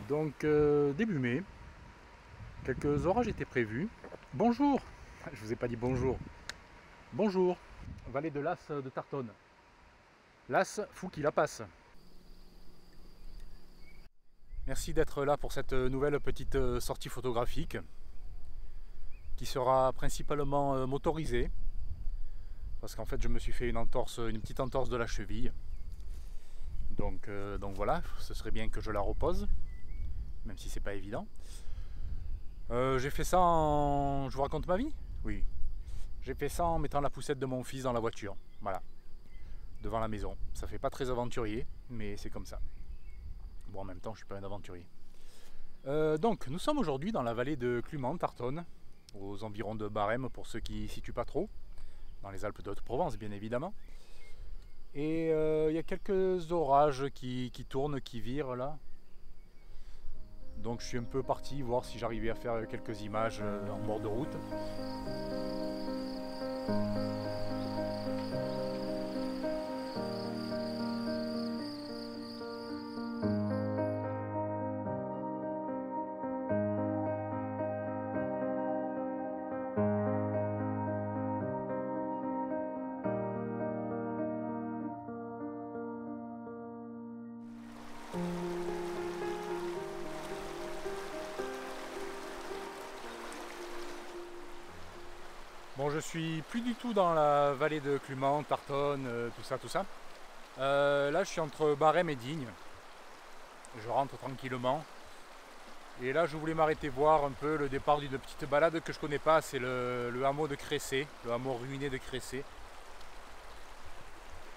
Donc début mai, quelques orages étaient prévus. Bonjour. Je vous ai pas dit bonjour. Bonjour. Vallée de l'As de Tartonne. L'As, fou qui la passe. Merci d'être là pour cette nouvelle petite sortie photographique qui sera principalement motorisée parce qu'en fait je me suis fait une petite entorse de la cheville. Donc voilà, ce serait bien que je la repose, même si c'est pas évident. J'ai fait ça en... Je vous raconte ma vie? Oui. J'ai fait ça en mettant la poussette de mon fils dans la voiture. Voilà. Devant la maison. Ça fait pas très aventurier, mais c'est comme ça. Bon, en même temps, je suis pas un aventurier. Donc, nous sommes aujourd'hui dans la vallée de Clumant, Tartonne, aux environs de Barème, pour ceux qui ne situent pas trop, dans les Alpes de Haute-Provence, bien évidemment. Et il y a quelques orages qui tournent, qui virent là. Donc je suis un peu parti voir si j'arrivais à faire quelques images en bord de route. Bon, je suis plus du tout dans la vallée de Clumant, Tartonne, tout ça. Là, je suis entre Barème et Digne. Je rentre tranquillement. Et là, je voulais m'arrêter voir un peu le départ d'une petite balade que je connais pas. C'est le hameau de Cressé, le hameau ruiné de Cressé.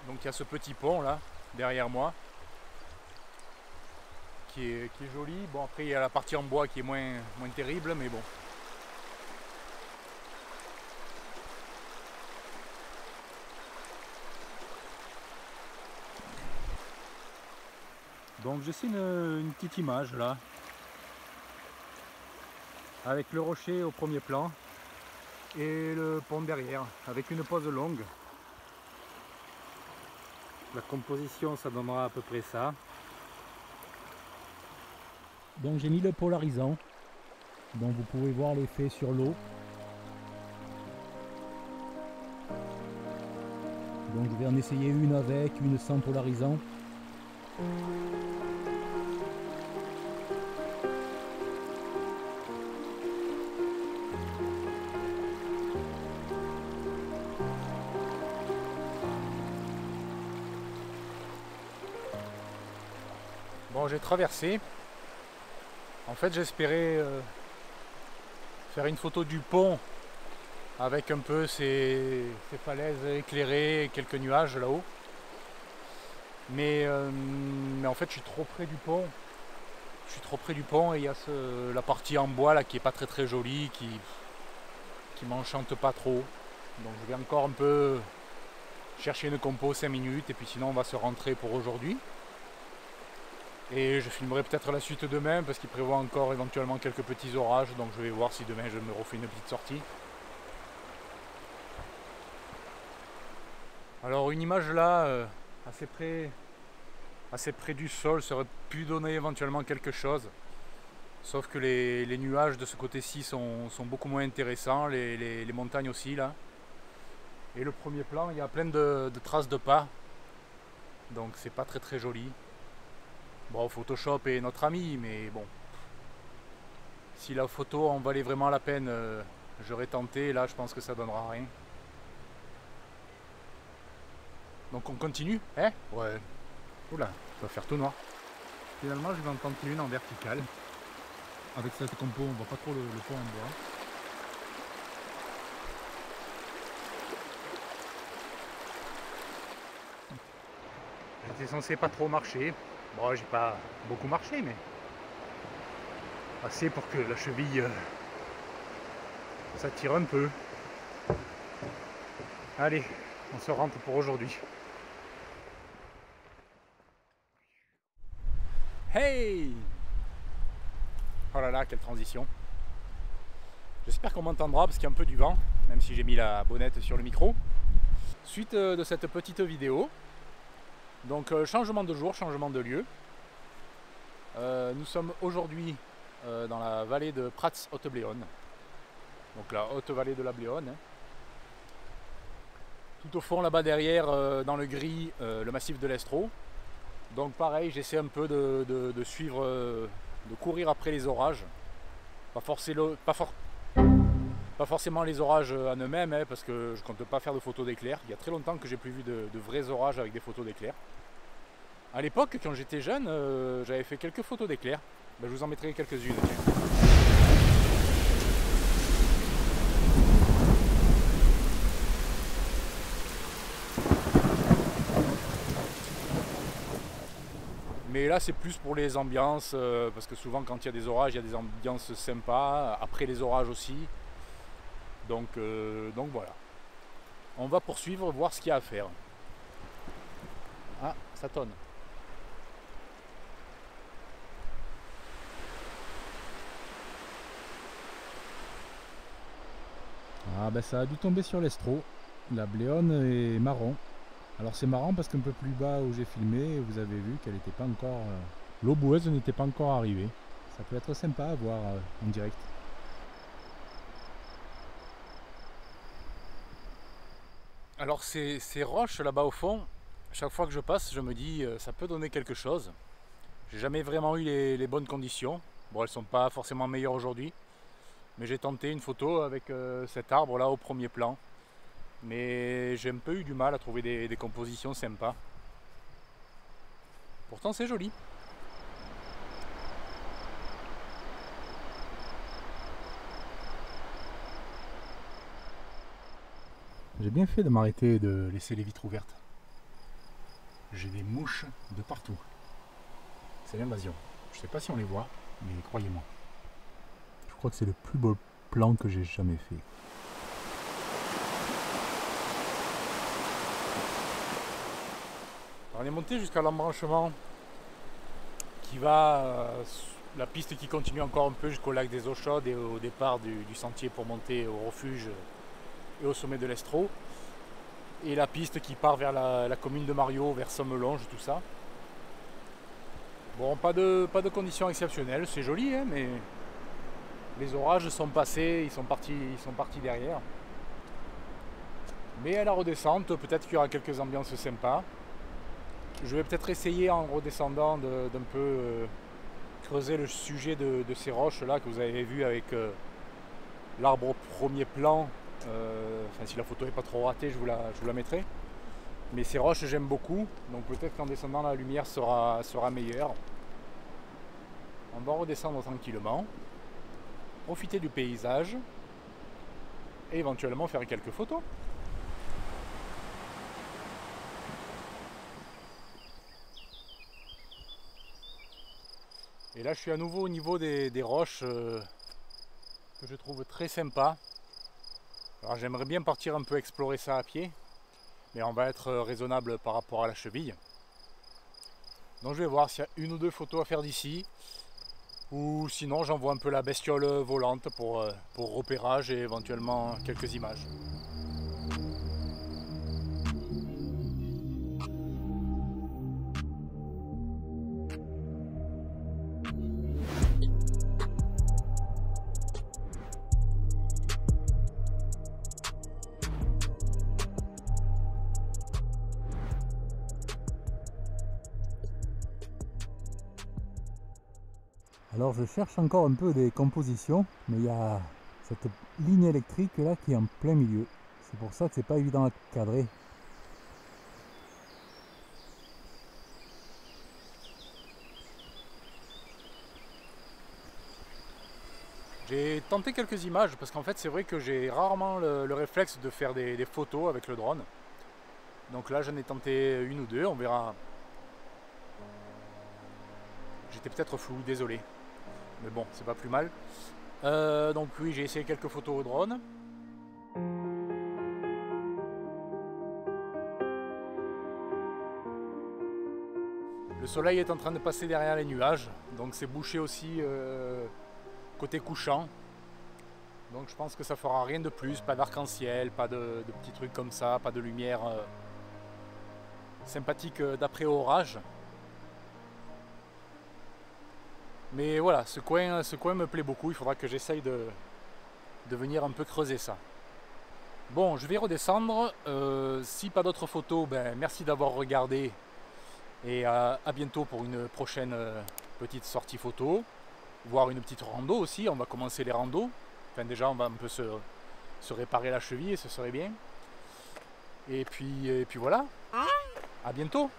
Donc il y a ce petit pont là, derrière moi, qui est joli. Bon, après, il y a la partie en bois qui est moins terrible, mais bon. Donc j'essaie une petite image là, avec le rocher au premier plan et le pont derrière, avec une pause longue. La composition, ça donnera à peu près ça. Donc j'ai mis le polarisant, donc vous pouvez voir l'effet sur l'eau. Donc je vais en essayer une avec, une sans polarisant. Bon, j'ai traversé. En fait, j'espérais faire une photo du pont avec un peu ces falaises éclairées et quelques nuages là-haut. Mais en fait, je suis trop près du pont. Je suis trop près du pont et il y a la partie en bois là qui est pas très jolie, qui m'enchante pas trop. Donc je vais encore un peu chercher une compo 5 minutes et puis sinon on va se rentrer pour aujourd'hui. Et je filmerai peut-être la suite demain parce qu'il prévoit encore éventuellement quelques petits orages, donc je vais voir si demain je me refais une petite sortie. Alors une image là, assez près du sol, ça aurait pu donner éventuellement quelque chose. Sauf que les nuages de ce côté-ci sont beaucoup moins intéressants, les montagnes aussi là. Et le premier plan, il y a plein de traces de pas, donc c'est pas très joli. Bon, Photoshop est notre ami, mais bon. Si la photo en valait vraiment la peine, j'aurais tenté. Là, je pense que ça donnera rien. Donc on continue, hein? Ouais. Oula, ça va faire tout noir. Finalement, je vais en tenter une en verticale. Avec cette compo, on voit pas trop le pont en bois. J'étais censé pas trop marcher. Bon, j'ai pas beaucoup marché, mais assez pour que la cheville s'attire un peu. Allez, on se rentre pour aujourd'hui. Hey! Oh là là, quelle transition. J'espère qu'on m'entendra parce qu'il y a un peu du vent, même si j'ai mis la bonnette sur le micro. Suite de cette petite vidéo, donc changement de jour, changement de lieu. Nous sommes aujourd'hui dans la vallée de Prats-Haute-Bléone, donc la haute vallée de la Bléone. Tout au fond là-bas derrière, dans le gris, le massif de l'Estro. Donc pareil, j'essaie un peu de suivre, de courir après les orages. Pas forcément les orages en eux-mêmes, hein, parce que je compte pas faire de photos d'éclairs. Il y a très longtemps que j'ai plus vu de vrais orages avec des photos d'éclairs. À l'époque, quand j'étais jeune, j'avais fait quelques photos d'éclairs. Ben, je vous en mettrai quelques-unes. Mais là, c'est plus pour les ambiances, parce que souvent, quand il y a des orages, il y a des ambiances sympas. Après les orages aussi. Donc voilà. On va poursuivre, voir ce qu'il y a à faire. Ah, ça tonne. Ah ben ça a dû tomber sur l'Estro. La Bléone est marron. Alors c'est marrant parce qu'un peu plus bas où j'ai filmé, vous avez vu qu'elle n'était pas encore... l'eau boueuse n'était pas encore arrivée. Ça peut être sympa à voir en direct. Alors ces roches là-bas au fond, chaque fois que je passe, je me dis ça peut donner quelque chose. J'ai jamais vraiment eu les bonnes conditions. Bon, elles sont pas forcément meilleures aujourd'hui. Mais j'ai tenté une photo avec cet arbre là au premier plan. Mais j'ai un peu eu du mal à trouver des compositions sympas. Pourtant c'est joli. J'ai bien fait de m'arrêter et de laisser les vitres ouvertes. J'ai des mouches de partout. C'est l'invasion. Je sais pas si on les voit, mais croyez-moi. Je crois que c'est le plus beau plan que j'ai jamais fait. On est monté jusqu'à l'embranchement qui va, la piste qui continue encore un peu jusqu'au lac des Eaux Chaudes et au départ du sentier pour monter au refuge et au sommet de l'Estro. Et la piste qui part vers la commune de Mariot, vers Sommelonge, tout ça. Bon, pas de conditions exceptionnelles, c'est joli, hein, mais les orages sont passés, ils sont partis derrière. Mais à la redescente, peut-être qu'il y aura quelques ambiances sympas. Je vais peut-être essayer en redescendant d'un peu creuser le sujet de ces roches là que vous avez vu avec l'arbre au premier plan. Enfin, si la photo n'est pas trop ratée, je vous la mettrai. Mais ces roches j'aime beaucoup, donc peut-être qu'en descendant la lumière sera meilleure. On va redescendre tranquillement, profiter du paysage et éventuellement faire quelques photos. Et là je suis à nouveau au niveau des roches que je trouve très sympa. Alors j'aimerais bien partir un peu explorer ça à pied, mais on va être raisonnable par rapport à la cheville. Donc je vais voir s'il y a une ou deux photos à faire d'ici, ou sinon j'envoie un peu la bestiole volante pour repérage et éventuellement quelques images. Alors je cherche encore un peu des compositions, mais il y a cette ligne électrique là qui est en plein milieu. C'est pour ça que c'est pas évident à cadrer. J'ai tenté quelques images parce qu'en fait c'est vrai que j'ai rarement le réflexe de faire des photos avec le drone. Donc là j'en ai tenté une ou deux, on verra. J'étais peut-être flou, désolé. Mais bon, c'est pas plus mal. Donc oui, j'ai essayé quelques photos au drone. Le soleil est en train de passer derrière les nuages, donc c'est bouché aussi côté couchant. Donc je pense que ça fera rien de plus, pas d'arc-en-ciel, pas de petits trucs comme ça, pas de lumière sympathique d'après orage. Mais voilà, ce coin me plaît beaucoup, il faudra que j'essaye de venir un peu creuser ça. Bon, je vais redescendre. Si pas d'autres photos, ben, merci d'avoir regardé. Et à bientôt pour une prochaine petite sortie photo. Voire une petite rando aussi, on va commencer les randos. Enfin déjà on va un peu se réparer la cheville, ce serait bien. Et puis voilà, à bientôt.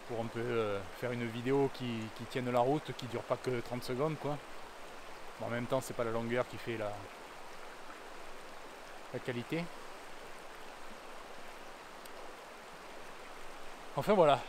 Pour un peu faire une vidéo qui tienne la route, qui dure pas que 30 secondes quoi. Bon, en même temps c'est pas la longueur qui fait la qualité. Enfin voilà,